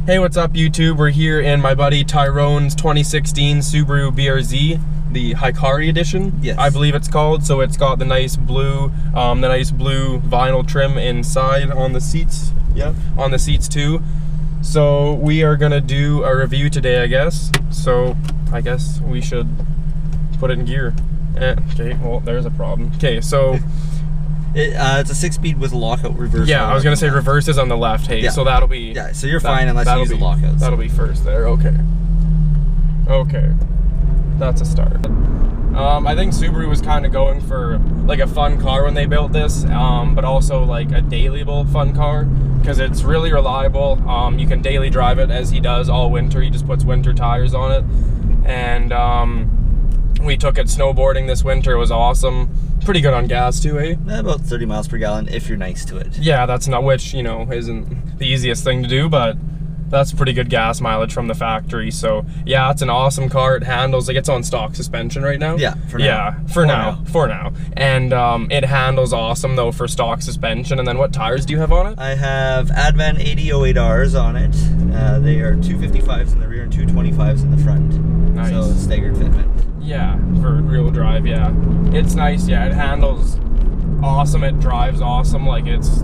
Hey, what's up YouTube? We're here in my buddy Tyrone's 2016 Subaru BRZ, the Hikari edition. Yes. I believe it's called. So it's got the nice blue vinyl trim inside on the seats. Yep. On the seats too. So we are gonna do a review today, I guess. So I guess we should put it in gear. Okay, well there's a problem. Okay, so it's a 6-speed with a lockout reverse. yeah, I was gonna say reverse is on the left. Hey, yeah. So that'll be so you're fine unless you use the lockouts. That'll be first there. Okay. Okay, that's a start. I think Subaru was kind of going for like a fun car when they built this, but also like a dailyable fun car because it's really reliable. You can daily drive it as he does all winter. He just puts winter tires on it, and we took it snowboarding this winter. It was awesome. Pretty good on gas too, eh? About 30 miles per gallon if you're nice to it. Yeah, that's not, which, you know, isn't the easiest thing to do, but that's pretty good gas mileage from the factory. So yeah, it's an awesome car. It handles, like, it's on stock suspension right now. Yeah, for now. Yeah, for now. And it handles awesome though for stock suspension. And then what tires do you have on it? I have Advan 8008Rs on it. They are 255s in the rear and 225s in the front. Nice. So it's staggered fitment. Yeah, for real drive, yeah. It's nice, yeah, it handles awesome, it drives awesome, like it's...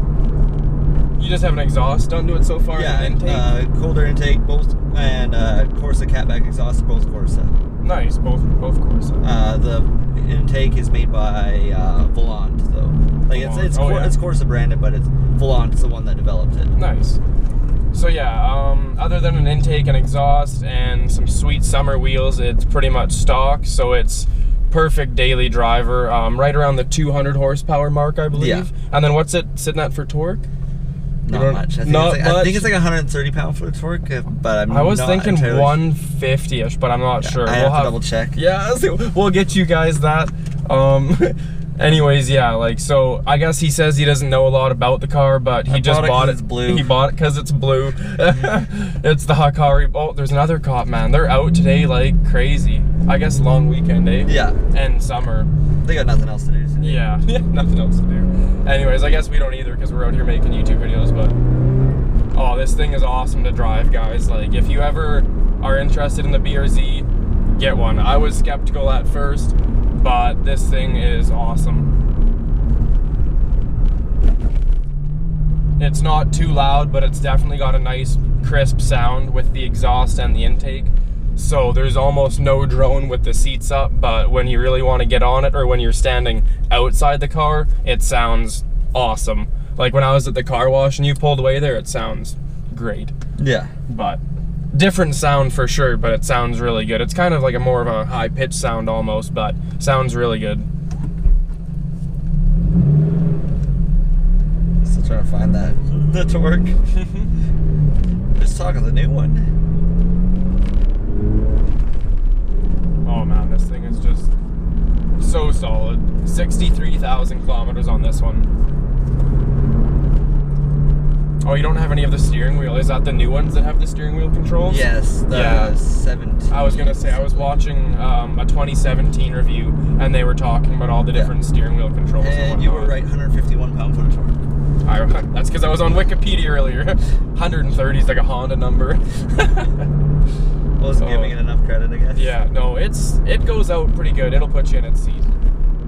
You just have an exhaust done to it so far? Yeah, intake? Colder intake, both, and Corsa catback exhaust, both Corsa. Nice, both Corsa. The intake is made by Volant, though. Like it's Corsa branded, but it's Volant's the one that developed it. Nice. So yeah, other than an intake and exhaust and some sweet summer wheels, it's pretty much stock, so it's perfect daily driver, right around the 200 horsepower mark, I believe. Yeah. And then what's it sitting at for torque? Not much. I think it's like 130 pound-foot torque, but I was thinking 150-ish, but I'm not sure. I have to double check. Yeah, so we'll get you guys that. Anyways, yeah, like, so I guess he says he doesn't know a lot about the car, but he just bought it. It's blue. He bought it because it's blue. It's the Hikari. Oh, there's another cop, man. They're out today like crazy. I guess long weekend, eh? Yeah. And summer. They got nothing else to do today. Yeah, nothing else to do. Anyways, I guess we don't either because we're out here making YouTube videos, but oh, this thing is awesome to drive, guys. Like, if you ever are interested in the BRZ, get one. I was skeptical at first, but this thing is awesome. It's not too loud, but it's definitely got a nice crisp sound with the exhaust and the intake. So there's almost no drone with the seats up, but when you really want to get on it or when you're standing outside the car, it sounds awesome. Like when I was at the car wash and you pulled away there, it sounds great. Yeah. But different sound for sure, but it sounds really good. It's kind of like a more of a high-pitched sound almost, but sounds really good. Still trying to find the torque. Just talking the new one. Oh man, this thing is just so solid. 63,000 kilometers on this one. Oh, you don't have any of the steering wheel. Is that the new ones that have the steering wheel controls? Yes, the 17. I was gonna say, I was watching a 2017 review, and they were talking about all the different steering wheel controls. And you were right, 151 pound-foot of torque. That's because I was on Wikipedia earlier. 130 is like a Honda number. Wasn't giving it enough credit, I guess. Yeah, no, it goes out pretty good. It'll put you in its seat.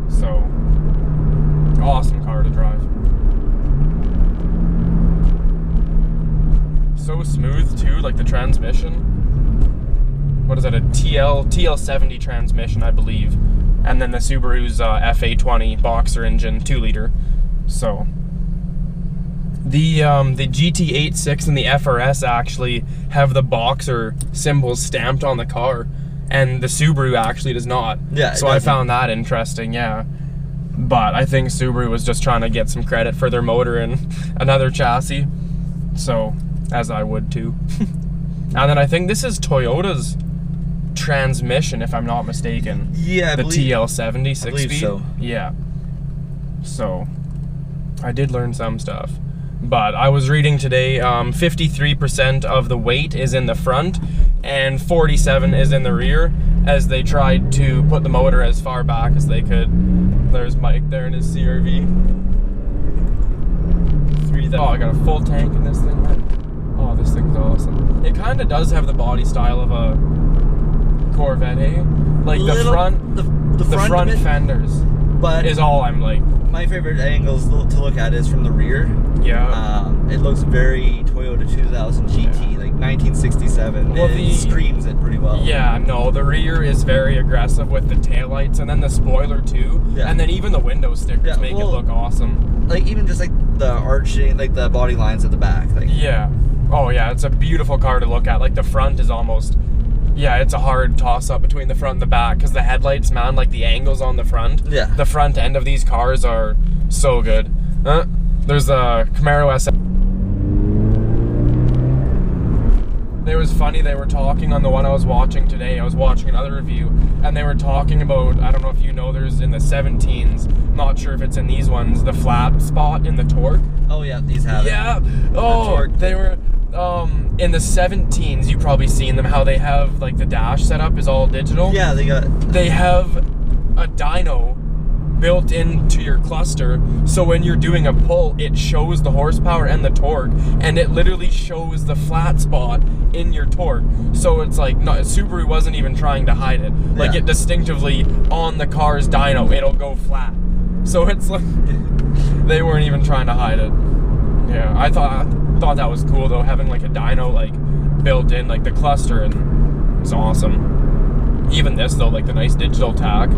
So, awesome car to drive. So smooth too, like the transmission. What is that, a TL70 transmission, I believe. And then the Subaru's FA20 Boxer engine, 2-liter. So the GT86 and the FRS actually have the Boxer symbols stamped on the car, and the Subaru actually does not. Yeah. So I found that interesting, yeah. But I think Subaru was just trying to get some credit for their motor and another chassis. So, as I would too. And then I think this is Toyota's transmission, if I'm not mistaken. Yeah, the TL70 6-speed. I believe so. Yeah. So, I did learn some stuff. But I was reading today, 53% of the weight is in the front and 47% is in the rear, as they tried to put the motor as far back as they could. There's Mike there in his CRV. Oh, I got a full tank in this thing, man. Oh, this thing's awesome. awesome. It kind of does have the body style of a Corvette, eh? Like the front fenders, but is all I'm like. My favorite angles to look at is from the rear. Yeah. It looks very Toyota 2000 GT, like 1967. Well, it screams it pretty well. Yeah, no, the rear is very aggressive with the taillights, and then the spoiler too. Yeah. And then even the window stickers make it look awesome. Like even just like the arching, like the body lines at the back. Like. Yeah. Oh yeah, it's a beautiful car to look at. Like the front is almost. Yeah, it's a hard toss-up between the front and the back because the headlights, man, like the angles on the front. Yeah. The front end of these cars are so good. There's a Camaro SS. It was funny, they were talking on the one I was watching today. I was watching another review, and they were talking about, I don't know if you know, there's in the 17s, not sure if it's in these ones, the flat spot in the torque. Oh yeah, these have it. Yeah. Oh, they were... in the 17s, you've probably seen them, how they have, like, the dash setup is all digital. Yeah, they have a dyno built into your cluster, so when you're doing a pull, it shows the horsepower and the torque, and it literally shows the flat spot in your torque. So it's like, Subaru wasn't even trying to hide it. Like, it distinctively, on the car's dyno, it'll go flat. So it's like, they weren't even trying to hide it. Yeah, I thought that was cool though, having like a dyno like built in, like the cluster, and it's awesome. Even this though, like the nice digital tach.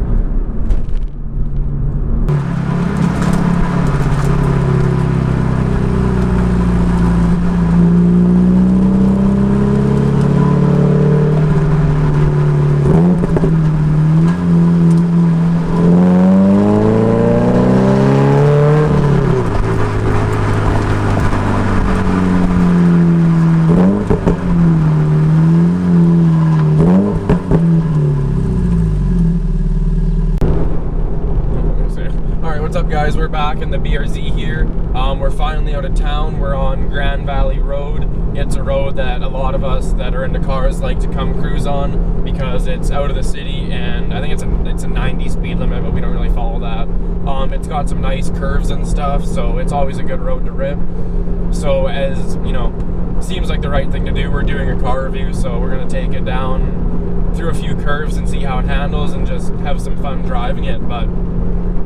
Guys, we're back in the BRZ here. We're finally out of town. We're on Grand Valley Road. It's a road that a lot of us that are into cars like to come cruise on because it's out of the city, and I think it's a 90 speed limit, but we don't really follow that. It's got some nice curves and stuff, so it's always a good road to rip. So as you know, seems like the right thing to do. We're doing a car review, so we're gonna take it down through a few curves and see how it handles and just have some fun driving it. But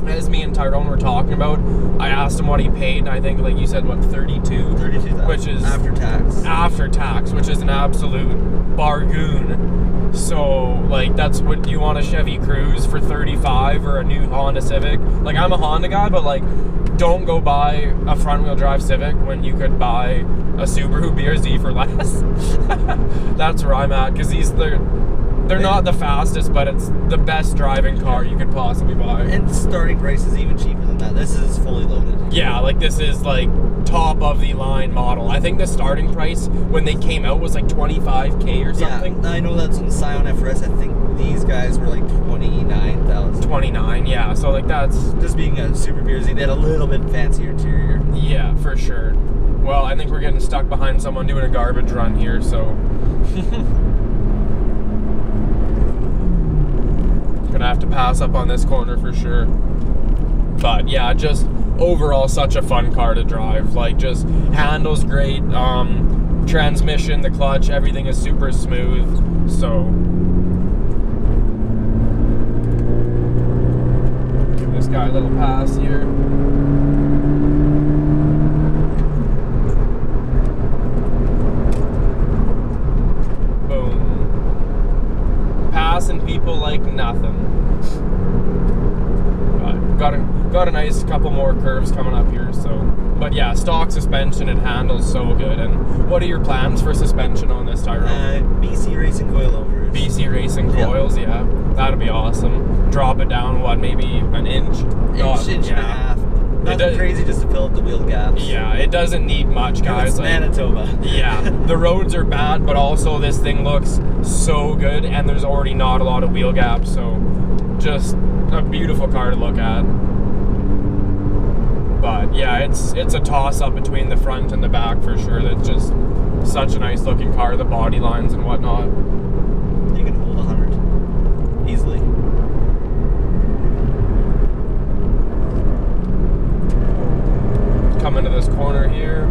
as me and Tyrone were talking about, I asked him what he paid, and I think, like you said, what, $32,000, which is after tax, which is an absolute bargain. So, like, that's what you want, a Chevy Cruze for $35,000 or a new Honda Civic. Like, I'm a Honda guy, but like, don't go buy a front-wheel drive Civic when you could buy a Subaru BRZ for less. That's where I'm at, because they're not the fastest, but it's the best driving car you could possibly buy. And starting price is even cheaper than that. This is fully loaded. Yeah, like this is like top of the line model. I think the starting price when they came out was like $25,000 or something. Yeah, I know that's on the Scion FRS. I think these guys were like $29,000. 29, yeah. So like that's just being a Super BRZ. They had a little bit fancier interior. Yeah, for sure. Well, I think we're getting stuck behind someone doing a garbage run here, so. Gonna have to pass up on this corner for sure. But yeah, just overall such a fun car to drive. Like, just handles great, transmission, the clutch, everything is super smooth. So give this guy a little pass here. Passing people like nothing. Got a nice couple more curves coming up here, so. But yeah, stock suspension, it handles so good. And what are your plans for suspension on this, Tyrone? BC Racing coilovers. BC Racing coils, yeah. That'd be awesome. Drop it down, what, maybe an inch? Inch and a half. Nothing crazy, just to fill up the wheel gaps. Yeah, it doesn't need much, guys. It's Manitoba. Yeah, the roads are bad, but also this thing looks so good, and there's already not a lot of wheel gaps, so just a beautiful car to look at. But yeah, it's a toss-up between the front and the back for sure. That's just such a nice looking car, the body lines and whatnot. You can hold 100 easily. Come into this corner here.